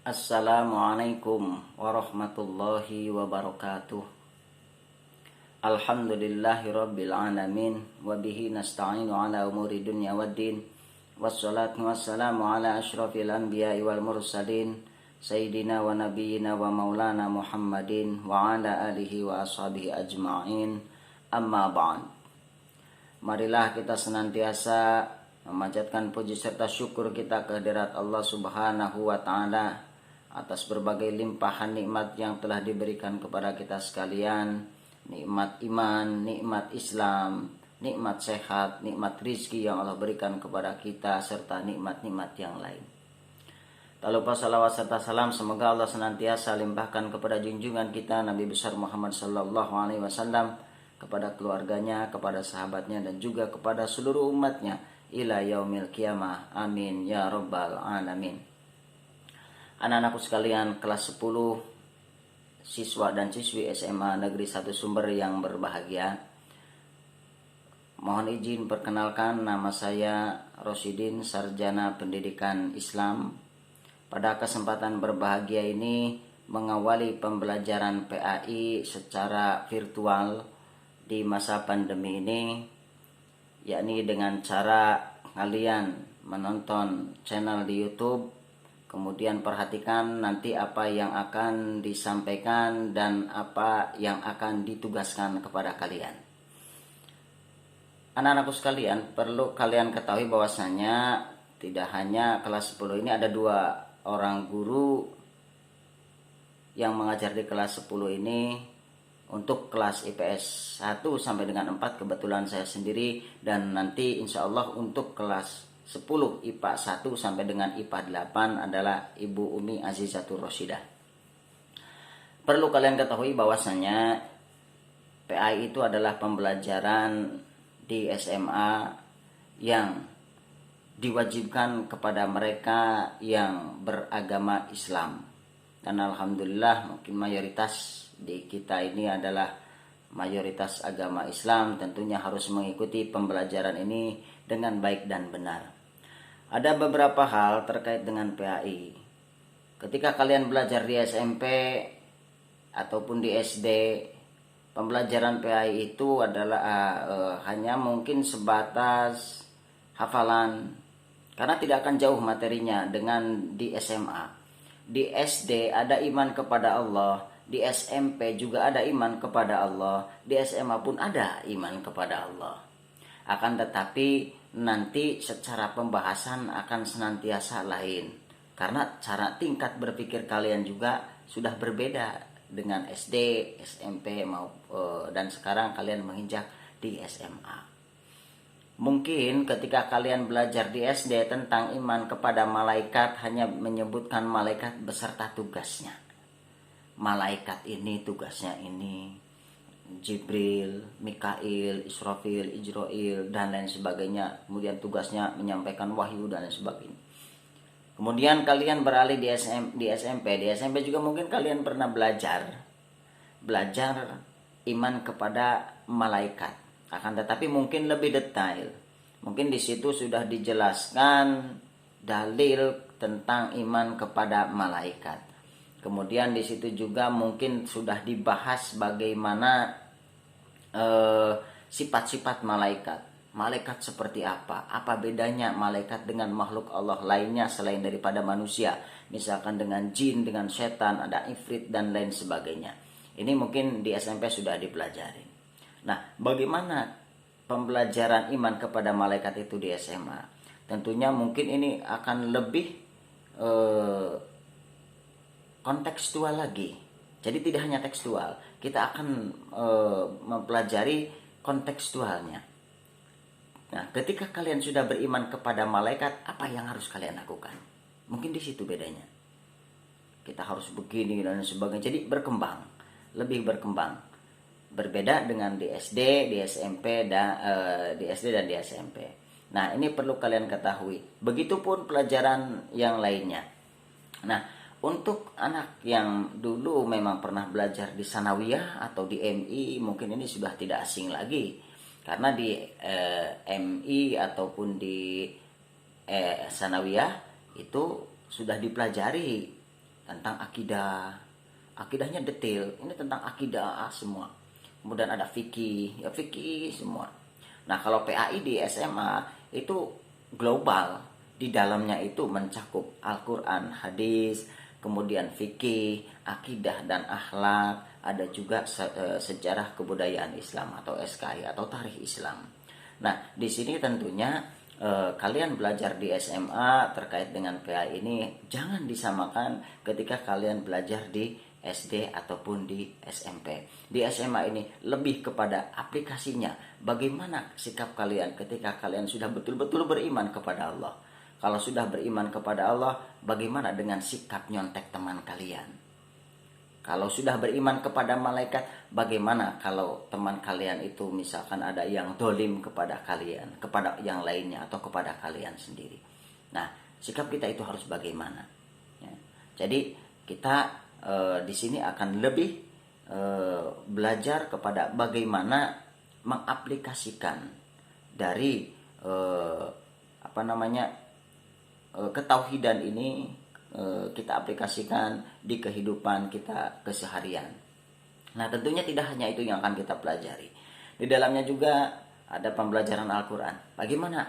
Assalamualaikum warahmatullahi wabarakatuh. Alhamdulillahi rabbil alamin. Wabihi nasta'inu ala umuri dunya waddin. Wassalatu wassalamu ala ashrafil anbiya'i wal mursalin Sayyidina wa nabiyyina wa maulana Muhammadin wa ala alihi wa ashabihi ajma'in. Amma ba'd. Marilah kita senantiasa memanjatkan puji serta syukur kita kehadirat Allah Subhanahu wa ta'ala atas berbagai limpahan nikmat yang telah diberikan kepada kita sekalian. Nikmat iman, nikmat Islam, nikmat sehat, nikmat rizki yang Allah berikan kepada kita, serta nikmat-nikmat yang lain. Tak lupa salawat serta salam semoga Allah senantiasa limpahkan kepada junjungan kita Nabi besar Muhammad sallallahu alaihi wasallam, kepada keluarganya, kepada sahabatnya, dan juga kepada seluruh umatnya ila yaumil qiyamah. Amin ya rabbal alamin. Anak-anakku sekalian, kelas 10 siswa dan siswi SMA Negeri 1 Sumber yang berbahagia, mohon izin perkenalkan, nama saya Rosidin, Sarjana Pendidikan Islam. Pada kesempatan berbahagia ini mengawali pembelajaran PAI secara virtual di masa pandemi ini, yakni dengan cara kalian menonton channel di YouTube, kemudian perhatikan nanti apa yang akan disampaikan dan apa yang akan ditugaskan kepada kalian. Anak-anakku sekalian, perlu kalian ketahui bahwasanya tidak hanya kelas 10 ini, ada 2 orang guru yang mengajar di kelas 10 ini. Untuk kelas IPS 1 sampai dengan 4 kebetulan saya sendiri, dan nanti insya Allah untuk kelas 10 IPA 1 sampai dengan IPA 8 adalah Ibu Umi Azizatul Rosyidah. Perlu kalian ketahui bahwasanya PAI itu adalah pembelajaran di SMA yang diwajibkan kepada mereka yang beragama Islam. Dan alhamdulillah mungkin mayoritas di kita ini adalah mayoritas agama Islam, tentunya harus mengikuti pembelajaran ini dengan baik dan benar. Ada beberapa hal terkait dengan PAI. Ketika kalian belajar di SMP ataupun di SD, pembelajaran PAI itu adalah hanya mungkin sebatas hafalan, karena tidak akan jauh materinya dengan di SMA. Di SD ada iman kepada Allah, di SMP juga ada iman kepada Allah, di SMA pun ada iman kepada Allah. Akan tetapi nanti secara pembahasan akan senantiasa lain, karena cara tingkat berpikir kalian juga sudah berbeda dengan SD, SMP dan sekarang kalian menginjak di SMA. Mungkin ketika kalian belajar di SD tentang iman kepada malaikat, hanya menyebutkan malaikat beserta tugasnya. Malaikat ini tugasnya ini, Jibril, Mikail, Israfil, Ijrail, dan lain sebagainya. Kemudian tugasnya menyampaikan wahyu dan lain sebagainya. Kemudian kalian beralih di SMP. Di SMP juga mungkin kalian pernah belajar iman kepada malaikat. Akan tetapi mungkin lebih detail. Mungkin di situ sudah dijelaskan dalil tentang iman kepada malaikat. Kemudian di situ juga mungkin sudah dibahas bagaimana sifat-sifat malaikat. Malaikat seperti apa? Apa bedanya malaikat dengan makhluk Allah lainnya selain daripada manusia? Misalkan dengan jin, dengan setan, ada ifrit dan lain sebagainya. Ini mungkin di SMP sudah dipelajari. Nah, bagaimana pembelajaran iman kepada malaikat itu di SMA? Tentunya mungkin ini akan lebih kontekstual lagi. Jadi tidak hanya tekstual, kita akan mempelajari kontekstualnya. Nah, ketika kalian sudah beriman kepada malaikat, apa yang harus kalian lakukan? Mungkin di situ bedanya. Kita harus begini dan sebagainya. Jadi berkembang, lebih berkembang. Berbeda dengan di SD, di SMP, di SD dan di SMP. Nah, ini perlu kalian ketahui. Begitupun pelajaran yang lainnya. Nah, untuk anak yang dulu memang pernah belajar di Sanawiyah atau di MI, mungkin ini sudah tidak asing lagi. Karena di MI ataupun di Sanawiyah itu sudah dipelajari tentang akidah. Akidahnya detail, ini tentang akidah semua. Kemudian ada fikih, ya fikih semua. Nah, kalau PAI di SMA itu global, di dalamnya itu mencakup Al-Qur'an, hadis, kemudian fikih, akidah dan akhlak, ada juga sejarah kebudayaan Islam atau SKI atau tarikh Islam. Nah, di sini tentunya kalian belajar di SMA terkait dengan PA ini jangan disamakan ketika kalian belajar di SD ataupun di SMP. Di SMA ini lebih kepada aplikasinya. Bagaimana sikap kalian ketika kalian sudah betul-betul beriman kepada Allah. Kalau sudah beriman kepada Allah, bagaimana dengan sikap nyontek teman kalian? Kalau sudah beriman kepada malaikat, bagaimana kalau teman kalian itu misalkan ada yang dolim kepada kalian, kepada yang lainnya atau kepada kalian sendiri. Nah, sikap kita itu harus bagaimana? Ya. Jadi kita di sini akan lebih belajar kepada bagaimana mengaplikasikan dari ketauhidan ini kita aplikasikan di kehidupan kita keseharian. Nah, tentunya tidak hanya itu yang akan kita pelajari. Di dalamnya juga ada pembelajaran Al-Quran. Bagaimana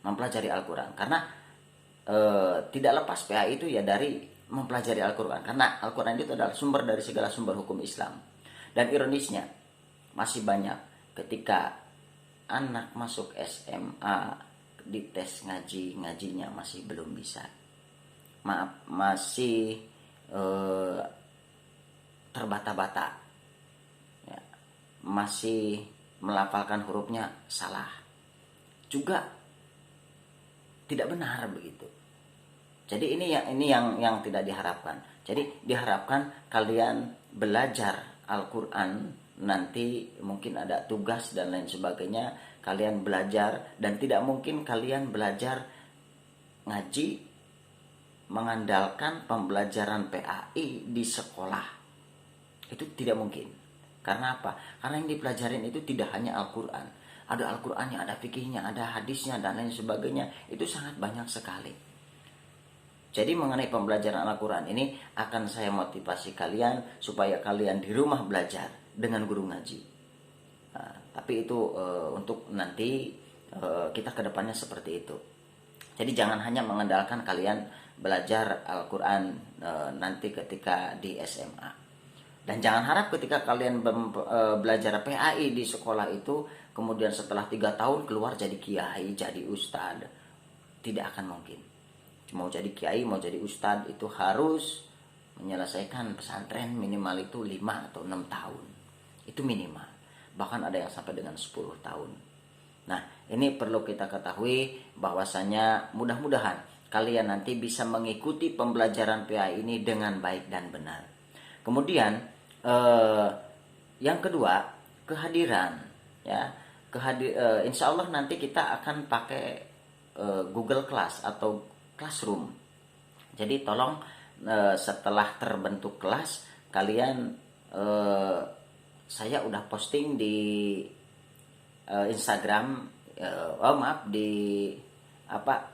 mempelajari Al-Quran? Karena tidak lepas PA itu ya dari mempelajari Al-Quran. Karena Al-Quran itu adalah sumber dari segala sumber hukum Islam. Dan ironisnya, masih banyak ketika anak masuk SMA, di tes ngajinya masih belum bisa. Masih terbata-bata, ya, masih melafalkan hurufnya salah, juga tidak benar begitu. Jadi ini yang tidak diharapkan. Jadi diharapkan kalian belajar Al-Quran, nanti mungkin ada tugas dan lain sebagainya, kalian belajar, dan tidak mungkin kalian belajar ngaji mengandalkan pembelajaran PAI di sekolah. Itu tidak mungkin. Karena apa? Karena yang dipelajarin itu tidak hanya Al-Quran. Ada Al-Qurannya, ada fikihnya, ada hadisnya, dan lain sebagainya. Itu sangat banyak sekali. Jadi mengenai pembelajaran Al-Quran ini akan saya motivasi kalian supaya kalian di rumah belajar dengan guru ngaji. Nah, tapi itu untuk nanti kita kedepannya seperti itu. Jadi jangan hanya mengandalkan kalian belajar Al-Quran nanti ketika di SMA. Dan jangan harap ketika kalian belajar PAI di sekolah itu, kemudian setelah 3 tahun keluar jadi kiai, jadi ustad. Tidak akan mungkin. Mau jadi kiai, mau jadi ustad itu harus menyelesaikan pesantren minimal itu 5 atau 6 tahun. Itu minimal. Bahkan ada yang sampai dengan 10 tahun. Nah, ini perlu kita ketahui bahwasanya mudah-mudahan kalian nanti bisa mengikuti pembelajaran PA ini dengan baik dan benar. Kemudian yang kedua, kehadiran, ya. Insya Allah nanti kita akan pakai Google Class atau Classroom. Jadi tolong setelah terbentuk kelas, kalian saya udah posting di Instagram, di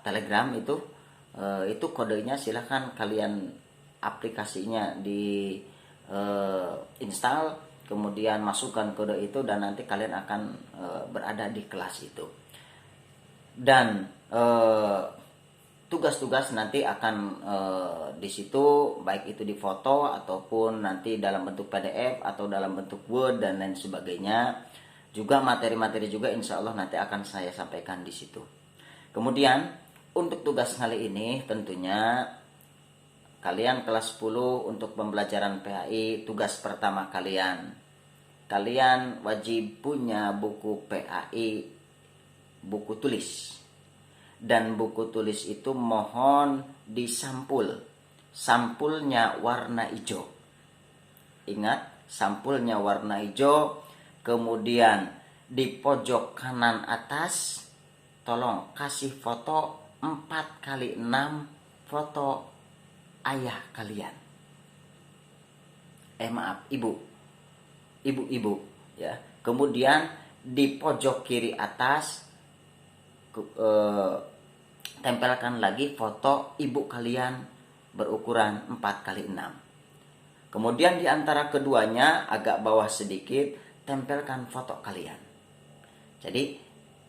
Telegram itu kodenya, silahkan kalian aplikasinya di install, kemudian masukkan kode itu dan nanti kalian akan berada di kelas itu. Dan tugas-tugas nanti akan di situ, baik itu di foto ataupun nanti dalam bentuk PDF atau dalam bentuk Word dan lain sebagainya. Juga materi-materi juga insya Allah nanti akan saya sampaikan di situ. Kemudian untuk tugas kali ini tentunya kalian kelas 10 untuk pembelajaran PAI, tugas pertama kalian wajib punya buku PAI, buku tulis. Dan buku tulis itu mohon disampul. Sampulnya warna hijau. Ingat, sampulnya warna hijau. Kemudian di pojok kanan atas tolong kasih foto 4x6 foto ayah kalian. Ibu ya. Kemudian di pojok kiri atas tempelkan lagi foto ibu kalian berukuran 4x6. Kemudian di antara keduanya agak bawah sedikit tempelkan foto kalian. Jadi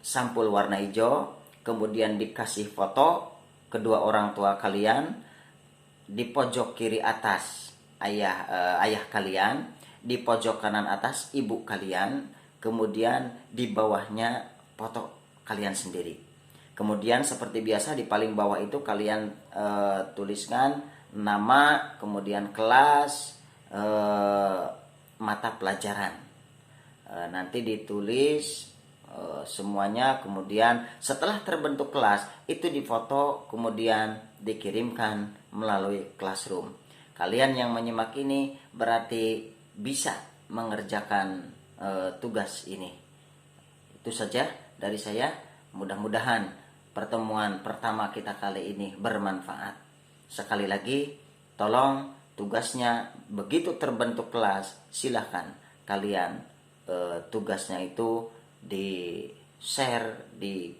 sampul warna hijau, kemudian dikasih foto kedua orang tua kalian, di pojok kiri atas ayah kalian, di pojok kanan atas ibu kalian, kemudian di bawahnya foto kalian sendiri. Kemudian seperti biasa di paling bawah itu kalian tuliskan nama, kemudian kelas, mata pelajaran. Nanti ditulis semuanya, kemudian setelah terbentuk kelas itu difoto kemudian dikirimkan melalui Classroom. Kalian yang menyimak ini berarti bisa mengerjakan tugas ini. Itu saja dari saya. Mudah-mudahan pertemuan pertama kita kali ini bermanfaat. Sekali lagi, tolong tugasnya begitu terbentuk kelas, silahkan kalian tugasnya itu di share di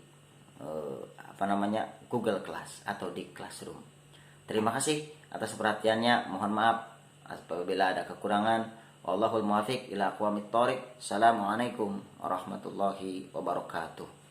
Google Class atau di Classroom. Terima kasih atas perhatiannya. Mohon maaf apabila ada kekurangan. Wallahul muwaffiq ila aqwamit thoriq. Assalamualaikum warahmatullahi wabarakatuh.